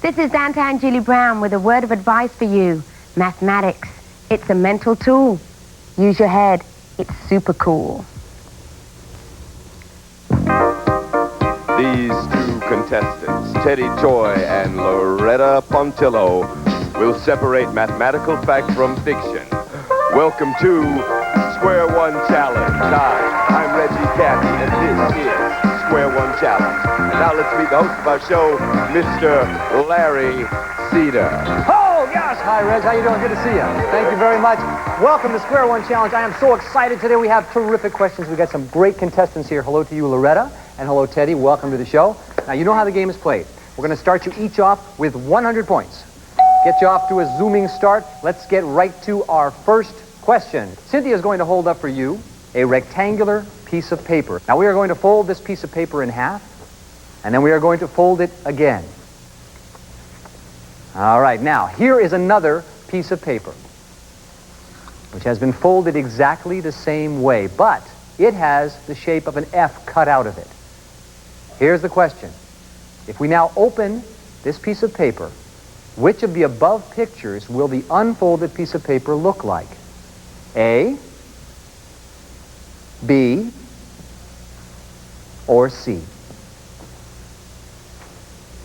This is Aunt Ann Julie Brown with a word of advice for you. Mathematics. It's a mental tool. Use your head. It's super cool. These two contestants, Teddy Toy and Loretta Pontillo, will separate mathematical fact from fiction. Welcome to Square One Challenge. Hi, I'm Reggie Cathy, and this is Square One Challenge. And now let's meet the host of our show, Mr. Larry Cedar. Oh, gosh. Hi, Reg. How you doing? Good to see you. Thank you very much. Welcome to Square One Challenge. I am so excited today. We have terrific questions. We got some great contestants here. Hello to you, Loretta, and hello, Teddy. Welcome to the show. Now, you know how the game is played. We're going to start you each off with 100 points. Get you off to a zooming start. Let's get right to our first question. Cynthia is going to hold up for you a rectangular piece of paper. Now, we are going to fold this piece of paper in half, and then we are going to fold it again. All right, now, here is another piece of paper, which has been folded exactly the same way, but it has the shape of an F cut out of it. Here's the question. If we now open this piece of paper, which of the above pictures will the unfolded piece of paper look like? A, B, or C?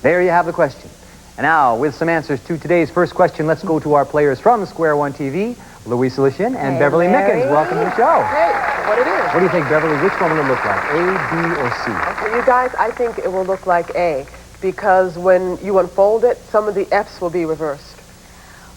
There you have the question. And now, with some answers to today's first question, let's go to our players from Square One TV, Louisa Lashin and Beverly Larry. Mickens. Welcome to the show. Hey, what it is? What do you think, Beverly? Which one will it look like, A, B, or C? Okay, you guys, I think it will look like A, because when you unfold it, some of the F's will be reversed.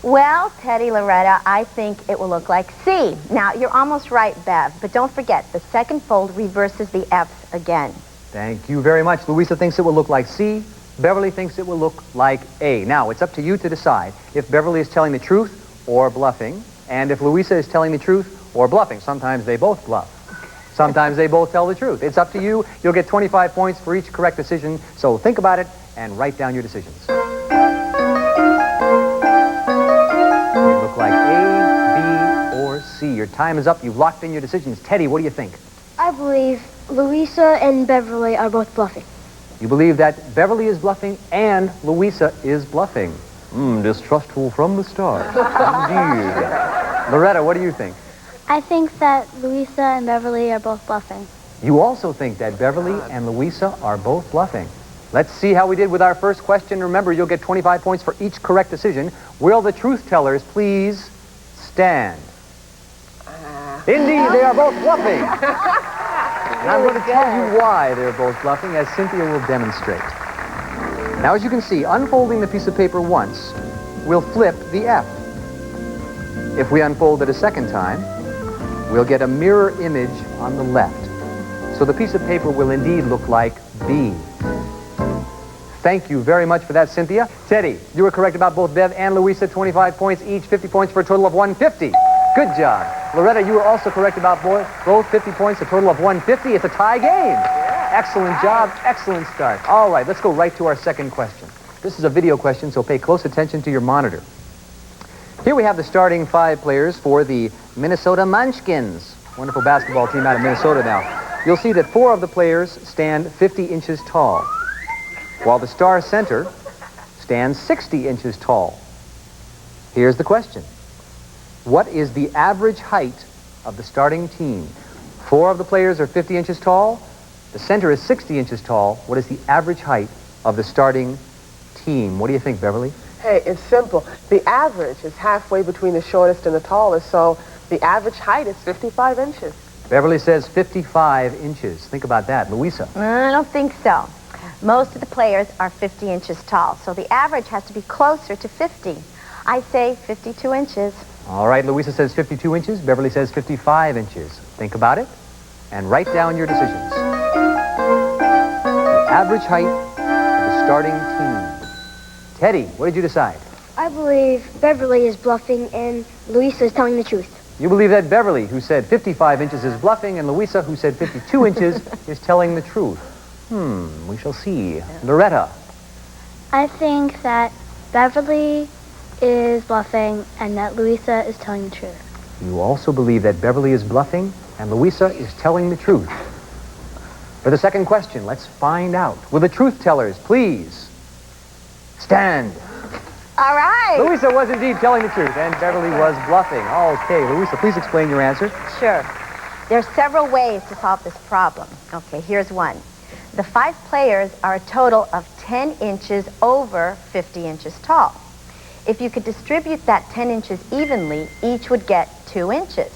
Well, Teddy, Loretta, I think it will look like C. Now, you're almost right, Bev, but don't forget, the second fold reverses the F's again. Thank you very much. Louisa thinks it will look like C. Beverly thinks it will look like A. Now, it's up to you to decide if Beverly is telling the truth or bluffing, and if Louisa is telling the truth or bluffing. Sometimes they both bluff. Sometimes they both tell the truth. It's up to you. You'll get 25 points for each correct decision, so think about it and write down your decisions. They look like A, B, or C. Your time is up. You've locked in your decisions. Teddy, what do you think? I believe Louisa and Beverly are both bluffing. You believe that Beverly is bluffing and Louisa is bluffing. Distrustful from the start. Indeed. Loretta, what do you think? I think that Louisa and Beverly are both bluffing. You also think that Beverly and Louisa are both bluffing. Let's see how we did with our first question. Remember, you'll get 25 points for each correct decision. Will the truth tellers please stand? Indeed, they are both bluffing. And I'm going to tell you why they're both bluffing, as Cynthia will demonstrate. Now, as you can see, unfolding the piece of paper once will flip the F. If we unfold it a second time, we'll get a mirror image on the left. So the piece of paper will indeed look like B. Thank you very much for that, Cynthia. Teddy, you were correct about both Bev and Louisa, 25 points each, 50 points for a total of 150. Good job. Loretta, you were also correct about both 50 points, a total of 150. It's a tie game. Yeah. Excellent job. Excellent start. All right, let's go right to our second question. This is a video question, so pay close attention to your monitor. Here we have the starting 5 players for the Minnesota Munchkins. Wonderful basketball team out of Minnesota now. You'll see that 4 of the players stand 50 inches tall, while the star center stands 60 inches tall. Here's the question. What is the average height of the starting team? 4 of the players are 50 inches tall. The center is 60 inches tall. What is the average height of the starting team? What do you think, Beverly? Hey, it's simple. The average is halfway between the shortest and the tallest, so the average height is 55 inches. Beverly says 55 inches. Think about that. Louisa? I don't think so. Most of the players are 50 inches tall, so the average has to be closer to 50. I say 52 inches. All right, Louisa says 52 inches. Beverly says 55 inches. Think about it and write down your decisions. The average height of the starting team. Teddy, what did you decide? I believe Beverly is bluffing and Louisa is telling the truth. You believe that Beverly, who said 55 inches, is bluffing, and Louisa, who said 52 inches, is telling the truth. We shall see. Loretta? I think that Beverly is bluffing and that Louisa is telling the truth. You also believe that Beverly is bluffing and Louisa is telling the truth. For the second question, let's find out. Will the truth tellers please stand. All right. Louisa was indeed telling the truth, and Beverly was bluffing. Okay, Louisa, please explain your answer. Sure. There are several ways to solve this problem. Okay, here's one. The 5 players are a total of 10 inches over 50 inches tall. If you could distribute that 10 inches evenly, each would get 2 inches.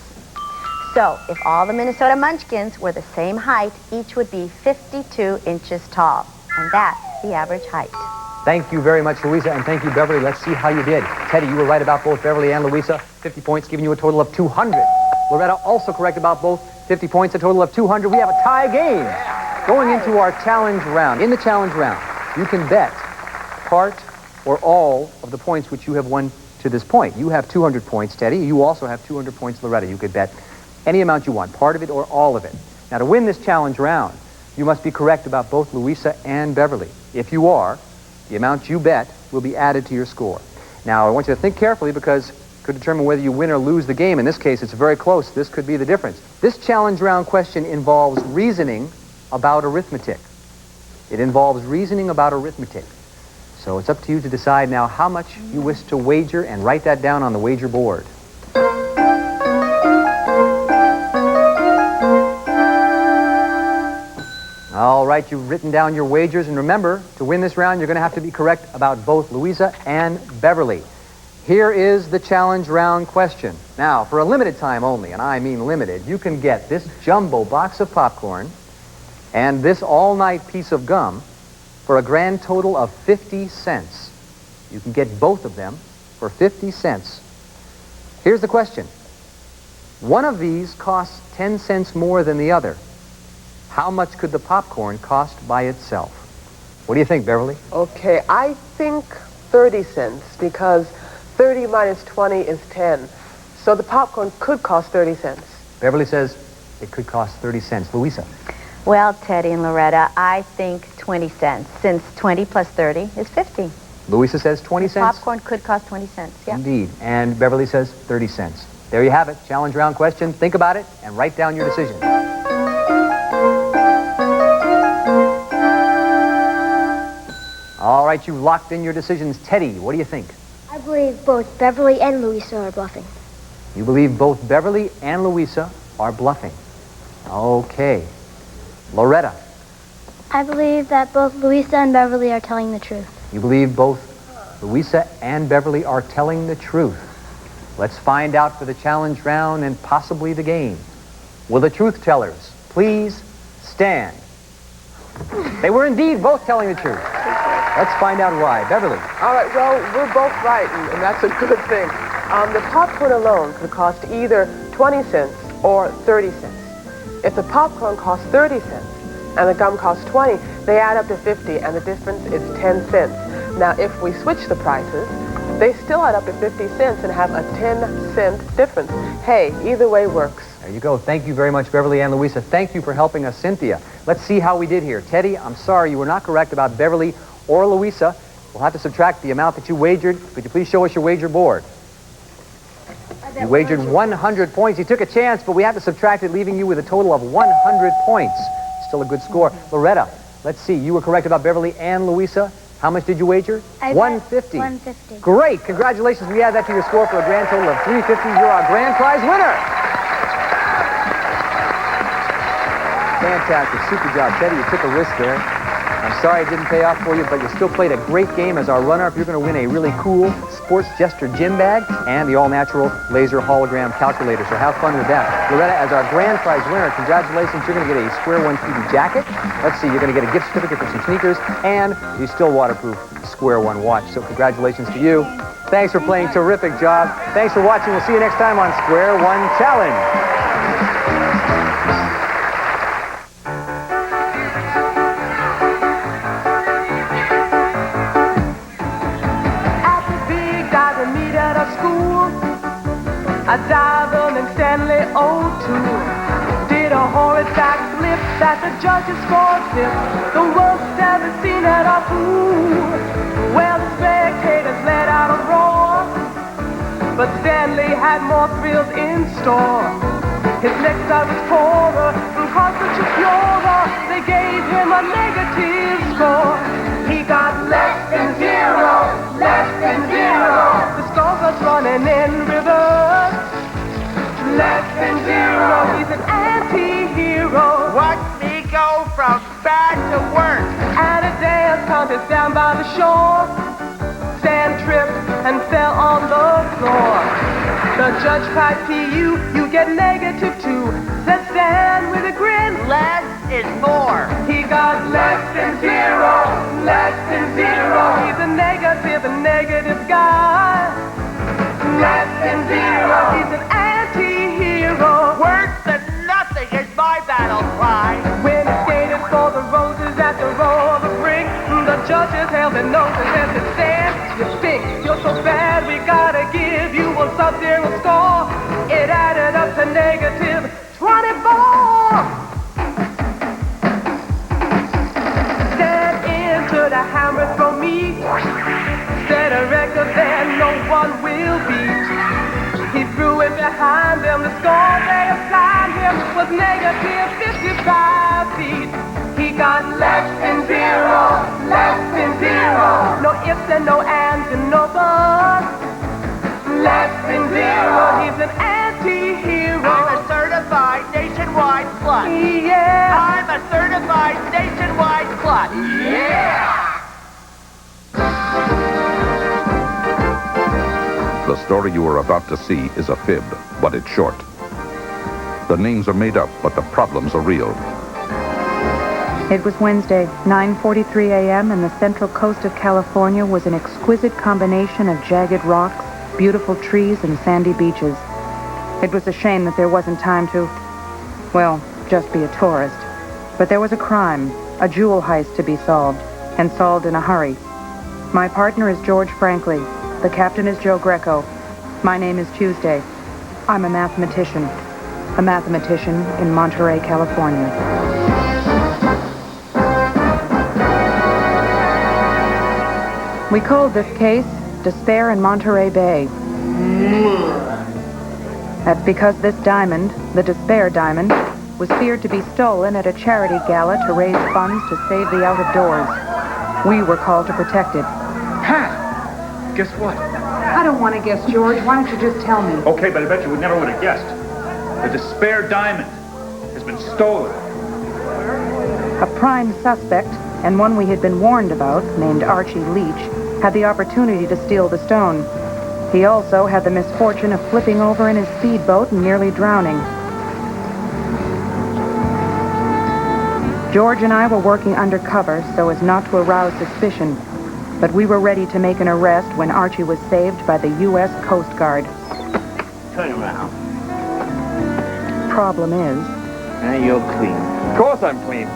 So, if all the Minnesota Munchkins were the same height, each would be 52 inches tall. And that's the average height. Thank you very much, Louisa, and thank you, Beverly. Let's see how you did. Teddy, you were right about both Beverly and Louisa. 50 points, giving you a total of 200. Loretta, also correct about both. 50 points, a total of 200. We have a tie game. Going into our challenge round. In the challenge round, you can bet part or all of the points which you have won to this point. You have 200 points, Teddy. You also have 200 points, Loretta. You could bet any amount you want, part of it or all of it. Now, to win this challenge round, you must be correct about both Louisa and Beverly. If you are, the amount you bet will be added to your score. Now, I want you to think carefully because it could determine whether you win or lose the game. In this case, it's very close. This could be the difference. This challenge round question involves reasoning about arithmetic. It involves reasoning about arithmetic. So it's up to you to decide now how much you wish to wager and write that down on the wager board. All right, you've written down your wagers, and remember, to win this round, you're going to have to be correct about both Louisa and Beverly. Here is the challenge round question. Now, for a limited time only, and I mean limited, you can get this jumbo box of popcorn and this all-night piece of gum for a grand total of 50 cents. You can get both of them for 50 cents. Here's the question. One of these costs 10 cents more than the other. How much could the popcorn cost by itself? What do you think, Beverly? Okay, I think 30 cents because 30 minus 20 is 10. So the popcorn could cost 30 cents. Beverly says it could cost 30 cents. Louisa? Well, Teddy and Loretta, I think 20 cents, since 20 plus 30 is 50. Louisa says 20 cents? Popcorn could cost 20 cents, yeah. Indeed. And Beverly says 30 cents. There you have it. Challenge round question. Think about it and write down your decision. All right, you've locked in your decisions. Teddy, what do you think? I believe both Beverly and Louisa are bluffing. You believe both Beverly and Louisa are bluffing. Okay. Loretta? I believe that both Louisa and Beverly are telling the truth. You believe both Louisa and Beverly are telling the truth. Let's find out for the challenge round and possibly the game. Will the truth tellers please stand? They were indeed both telling the truth. Let's find out why. Beverly? All right, well, we're both right, and that's a good thing. The popcorn alone could cost either 20 cents or 30 cents. If the popcorn costs 30 cents and the gum costs 20, they add up to 50, and the difference is 10 cents. Now, if we switch the prices, they still add up to 50 cents and have a 10-cent difference. Hey, either way works. There you go. Thank you very much, Beverly and Louisa. Thank you for helping us, Cynthia. Let's see how we did here. Teddy, I'm sorry you were not correct about Beverly or Louisa. We'll have to subtract the amount that you wagered. Could you please show us your wager board? You wagered 100 points. You took a chance, but we have to subtract it, leaving you with a total of 100 points. Still a good score. Loretta, let's see. You were correct about Beverly and Louisa. How much did you wager? 150. 150. Great. Congratulations. We add that to your score for a grand total of 350. You're our grand prize winner. Fantastic. Super job. Teddy, you took a risk there. I'm sorry it didn't pay off for you, but you still played a great game as our runner-up. You're going to win a really cool Sports Gesture gym bag and the all-natural laser hologram calculator. So have fun with that. Loretta, as our grand prize winner, congratulations. You're going to get a Square One TV jacket. Let's see, you're going to get a gift certificate for some sneakers and the still waterproof Square One watch. So congratulations to you. Thanks for playing. Terrific job. Thanks for watching. We'll see you next time on Square One Challenge. I dived in Stanley O2. Did a horrid backflip that the judges scored fifth. The worst ever seen at a pool. Well, the spectators let out a roar, but Stanley had more thrills in store. His next dive was poorer, from Constitution Purer. They gave him a negative score. He got less than 0. going in reverse. Less than zero, he's an anti-hero. Watch me go from bad to worse. At a dance contest down by the shore, Stan tripped and fell on the floor. The judge piped P.U., you get -2. Said Stan with a grin, Less is more. he got less than zero, less than zero. He's a negative guy. Less than zero, he's an anti-hero. Worse than nothing is my battle cry. When he skated for the roses at the row of the brink, the judges held their noses and said, Stan, you stink, you're so bad, we gotta give you a sub-zero score. It added up to -24. Stan entered a hammer throw meet, set a record that no one will beat. He threw it behind them, the score they assigned him was -55 feet. He got less than zero, less than zero. No ifs and no ands and no buts. Less than zero, he's an anti-hero. I'm a certified nationwide slut. Yeah. I'm a certified nationwide slut. Yeah! The story you are about to see is a fib, but it's short. The names are made up, but the problems are real. It was Wednesday, 9:43 a.m., and the central coast of California was an exquisite combination of jagged rocks, beautiful trees, and sandy beaches. It was a shame that there wasn't time to, well, just be a tourist. But there was a crime, a jewel heist to be solved, and solved in a hurry. My partner is George Franklin. The captain is Joe Greco. My name is Tuesday. I'm a mathematician in Monterey, California. We called this case Despair in Monterey Bay. That's because this diamond, the Despair diamond, was feared to be stolen at a charity gala to raise funds to save the out of doors. We were called to protect it. Ha! Guess what? I don't want to guess, George. Why don't you just tell me? Okay, but I bet you never would have guessed. The Despair diamond has been stolen. A prime suspect, and one we had been warned about, named Archie Leach, had the opportunity to steal the stone. He also had the misfortune of flipping over in his speedboat and nearly drowning. George and I were working undercover so as not to arouse suspicion, but we were ready to make an arrest when Archie was saved by the U.S. Coast Guard. Turn around. Problem is, And you're clean. Of course I'm clean.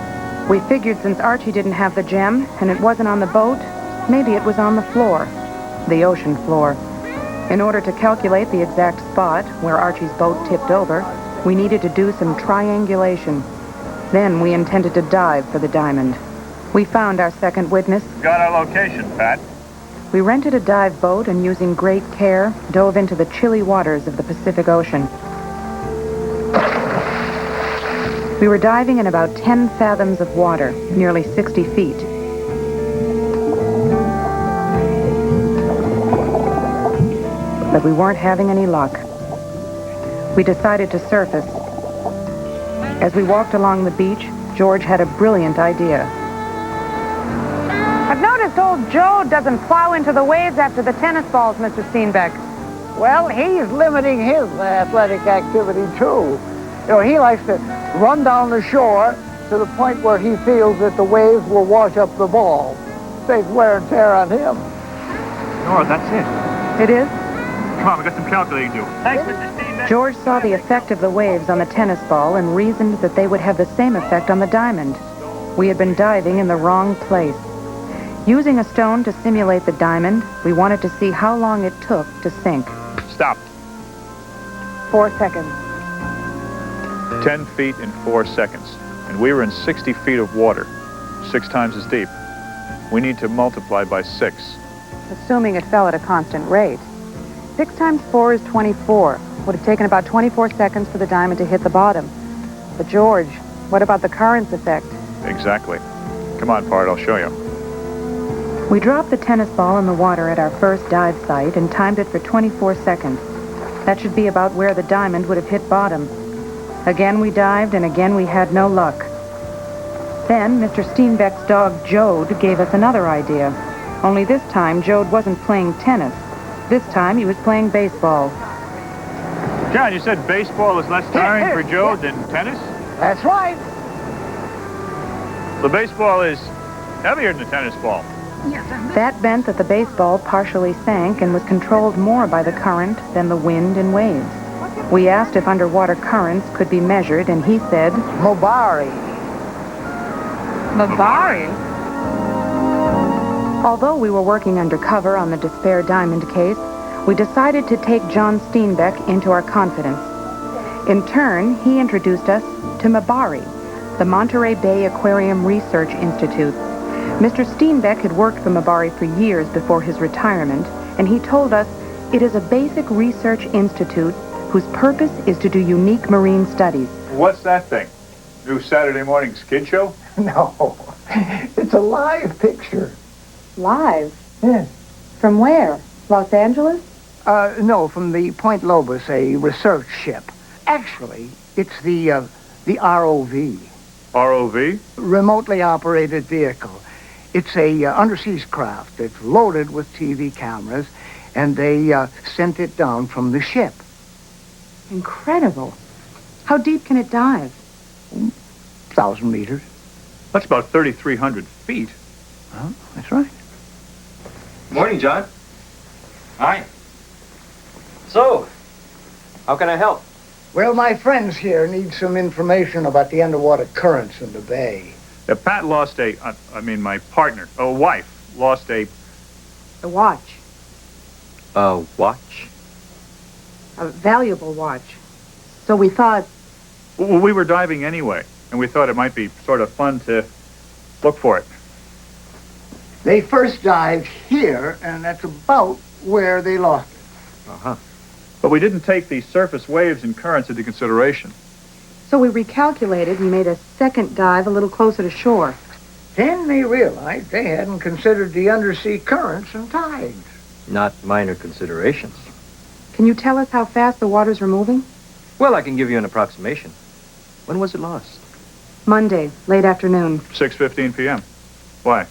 we figured since Archie didn't have the gem and it wasn't on the boat, maybe it was on the floor, the ocean floor. In order to calculate the exact spot where Archie's boat tipped over, we needed to do some triangulation. Then we intended to dive for the diamond. We found our second witness. Got our location, Pat. We rented a dive boat and using great care, dove into the chilly waters of the Pacific Ocean. We were diving in about 10 fathoms of water, nearly 60 feet. But we weren't having any luck. We decided to surface. As we walked along the beach, George had a brilliant idea. I've noticed old Joe doesn't plow into the waves after the tennis balls, Mr. Steenbeck. Well, he's limiting his athletic activity, too. You know, he likes to run down the shore to the point where he feels that the waves will wash up the ball. Saves wear and tear on him. Nora, that's it. It is? Come on, we got some calculating to do. Thanks, Mr. Steenbeck. George saw the effect of the waves on the tennis ball and reasoned that they would have the same effect on the diamond. We had been diving in the wrong place. Using a stone to simulate the diamond, we wanted to see how long it took to sink. Stop. 4 seconds. 10 feet in 4 seconds. And we were in 60 feet of water, 6 times as deep. We need to multiply by 6. Assuming it fell at a constant rate. 6 times 4 is 24. Would have taken about 24 seconds for the diamond to hit the bottom. But George, what about the currents effect? Exactly. Come on, Bart, I'll show you. We dropped the tennis ball in the water at our first dive site and timed it for 24 seconds. That should be about where the diamond would have hit bottom. Again we dived, and again we had no luck. Then Mr. Steenbeck's dog, Jode, gave us another idea. Only this time, Jode wasn't playing tennis. This time, he was playing baseball. John, you said baseball is less tiring for Joe than tennis? That's right. The baseball is heavier than the tennis ball. That meant that the baseball partially sank and was controlled more by the current than the wind and waves. We asked if underwater currents could be measured, and he said, Mobari. Mabari? Although we were working undercover on the Despair Diamond case, we decided to take John Steenbeck into our confidence. In turn, he introduced us to Mabari, the Monterey Bay Aquarium Research Institute. Mr. Steenbeck had worked for Mabari for years before his retirement, and he told us it is a basic research institute whose purpose is to do unique marine studies. What's that thing? New Saturday morning skid show? No, it's a live picture. Live? Yes. From where? Los Angeles? No, from the Point Lobos, a research ship. Actually, it's the ROV. ROV? Remotely operated vehicle. It's a undersea craft. It's loaded with TV cameras, and they sent it down from the ship. Incredible. How deep can it dive? 1,000 meters. That's about 3,300 feet. Oh, that's right. Morning, John. Hi. So, how can I help? Well, my friends here need some information about the underwater currents in the bay. Pat lost my partner, a wife, lost a watch. A watch? A valuable watch. So we thought... Well, we were diving anyway, and we thought it might be sort of fun to look for it. They first dived here, and that's about where they lost it. Uh-huh. But we didn't take the surface waves and currents into consideration. So we recalculated and made a second dive a little closer to shore. Then they realized they hadn't considered the undersea currents and tides. Not minor considerations. Can you tell us how fast the waters were moving? Well, I can give you an approximation. When was it lost? Monday, late afternoon. 6:15 p.m. Why?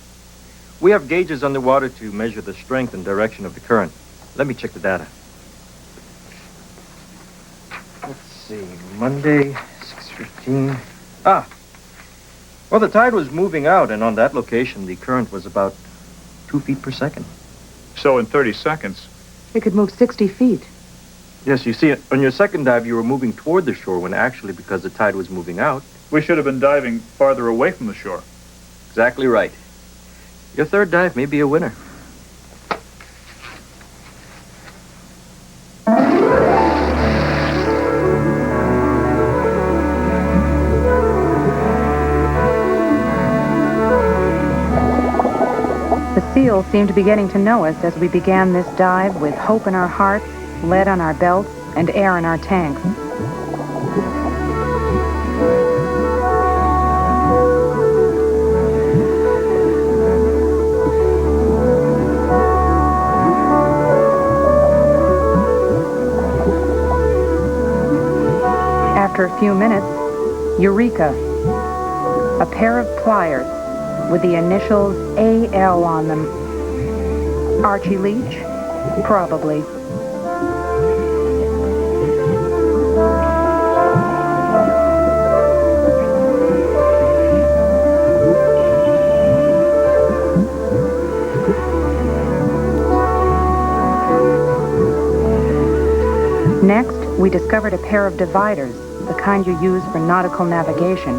We have gauges underwater to measure the strength and direction of the current. Let me check the data. Let's see, Monday, 6:15. Well, the tide was moving out, and on that location, the current was about 2 feet per second. So in 30 seconds... It could move 60 feet. Yes, you see, on your second dive, you were moving toward the shore when actually, because the tide was moving out... We should have been diving farther away from the shore. Exactly right. Your third dive may be a winner. The seals seemed to be getting to know us as we began this dive with hope in our hearts, lead on our belts, and air in our tanks. After a few minutes, Eureka, a pair of pliers with the initials AL on them. Archie Leach? Probably. Next, we discovered a pair of dividers, the kind you use for nautical navigation.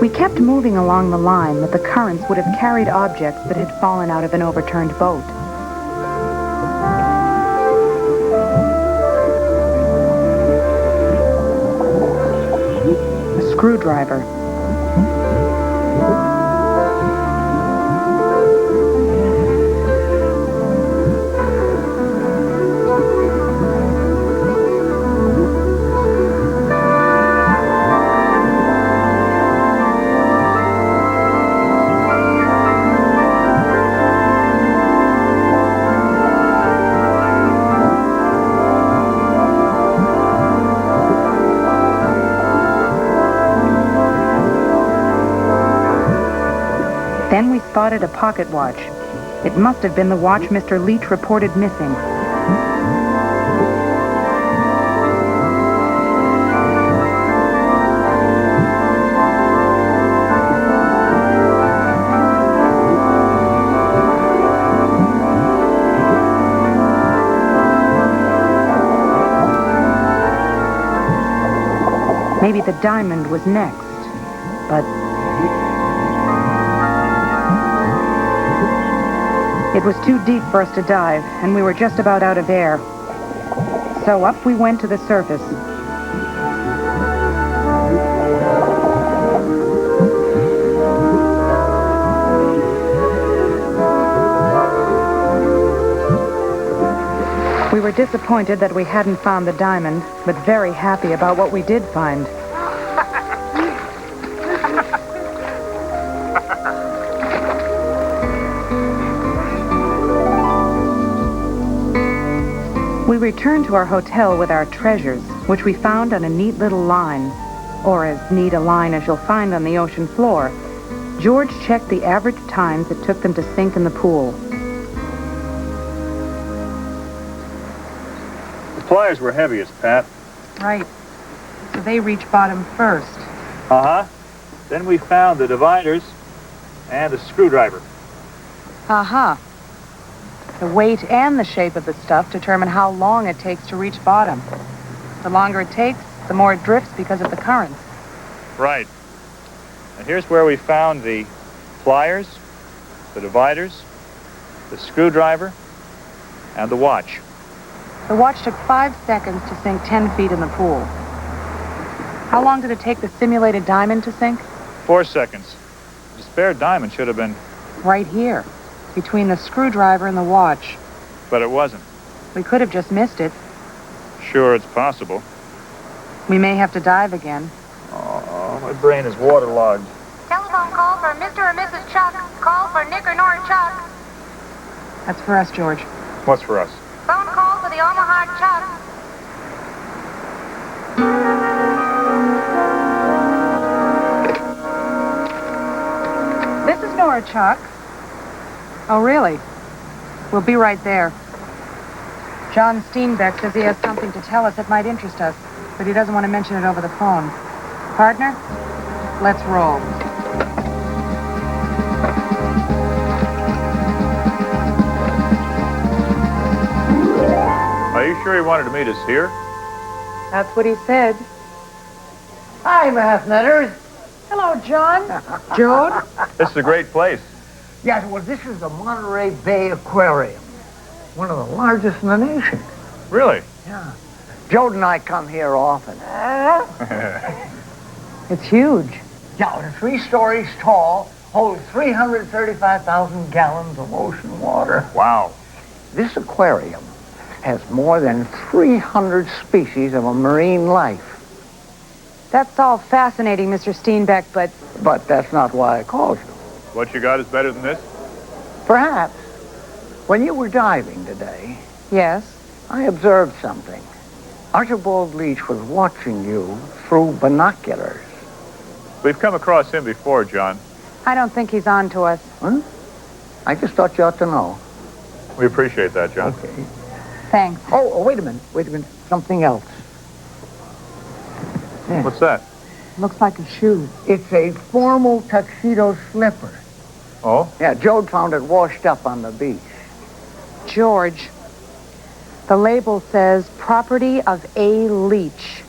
We kept moving along the line that the currents would have carried objects that had fallen out of an overturned boat. A screwdriver. spotted a pocket watch. It must have been the watch Mr. Leach reported missing. Maybe the diamond was next, but it was too deep for us to dive, and we were just about out of air. So up we went to the surface. We were disappointed that we hadn't found the diamond, but very happy about what we did find. We returned to our hotel with our treasures, which we found on a neat little line, or as neat a line as you'll find on the ocean floor. George checked the average times it took them to sink in the pool. The pliers were heaviest, Pat. Right. So they reached bottom first. Uh-huh. Then we found the dividers and a screwdriver. Uh-huh. The weight and the shape of the stuff determine how long it takes to reach bottom. The longer it takes, the more it drifts because of the currents. Right. And here's where we found the pliers, the dividers, the screwdriver, and the watch. The watch took 5 seconds to sink 10 feet in the pool. How long did it take the simulated diamond to sink? 4 seconds. The spare diamond should have been... Right here, between the screwdriver and the watch. But it wasn't. We could have just missed it. Sure, it's possible. We may have to dive again. Oh, my brain is waterlogged. Telephone call for Mr. or Mrs. Chuck. Call for Nick or Nora Chuck. That's for us, George. What's for us? Phone call for the Omaha Chuck. This is Nora Chuck. Oh, really? We'll be right there. John Steenbeck says he has something to tell us that might interest us, but he doesn't want to mention it over the phone. Partner, let's roll. Are you sure he wanted to meet us here? That's what he said. Hi, Mathnetters. Hello, John. Jode? This is a great place. Yes, well, this is the Monterey Bay Aquarium. One of the largest in the nation. Really? Yeah. Jode and I come here often. It's huge. Yeah, it's 3 stories tall, holds 335,000 gallons of ocean water. Wow. This aquarium has more than 300 species of a marine life. That's all fascinating, Mr. Steenbeck, but... But that's not why I called you. What you got is better than this? Perhaps. When you were diving today... Yes? I observed something. Archibald Leach was watching you through binoculars. We've come across him before, John. I don't think he's on to us. Huh? I just thought you ought to know. We appreciate that, John. Okay. Thanks. Oh, wait a minute. Wait a minute. Something else. Yeah. What's that? Looks like a shoe. It's a formal tuxedo slipper. Oh? Yeah, Jode found it washed up on the beach. George, the label says property of A. Leach.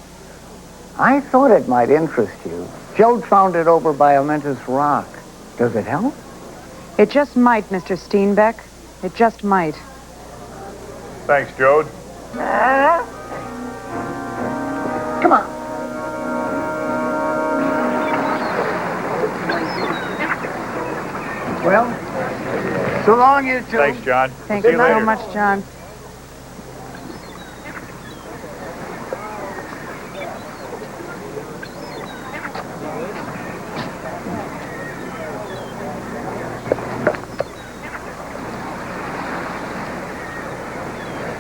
I thought it might interest you. Jode found it over by Amentus Rock. Does it help? It just might, Mr. Steenbeck. It just might. Thanks, Jode. Come on. Well, so long, you two. Thanks, John. Thank See you you later. so much, John.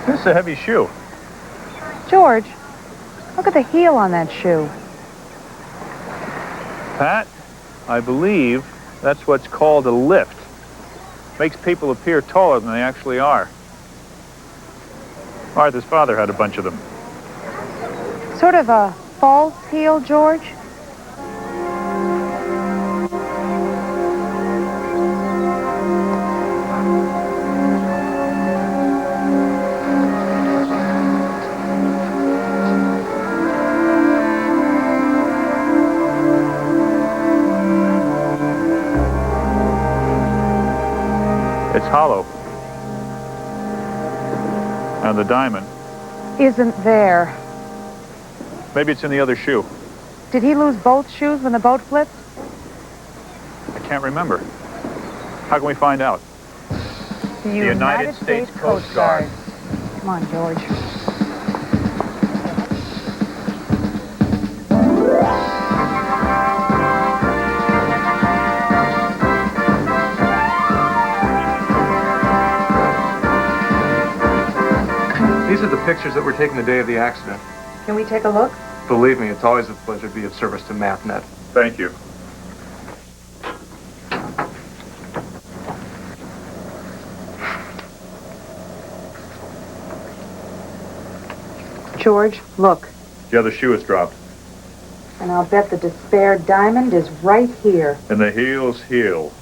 This is a heavy shoe. George, look at the heel on that shoe. Pat, I believe that's what's called a lift. Makes people appear taller than they actually are. Arthur's father had a bunch of them. Sort of a false heel, George? It's hollow. And the diamond. Isn't there. Maybe it's in the other shoe. Did he lose both shoes when the boat flipped? I can't remember. How can we find out? The United States Coast Guard. Come on, George. These are the pictures that were taken the day of the accident. Can we take a look? Believe me, it's always a pleasure to be of service to Mathnet. Thank you. George, look. The other shoe is dropped. And I'll bet the despaired diamond is right here. And the heel's heel.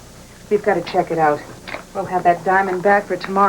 We've got to check it out. We'll have that diamond back for tomorrow.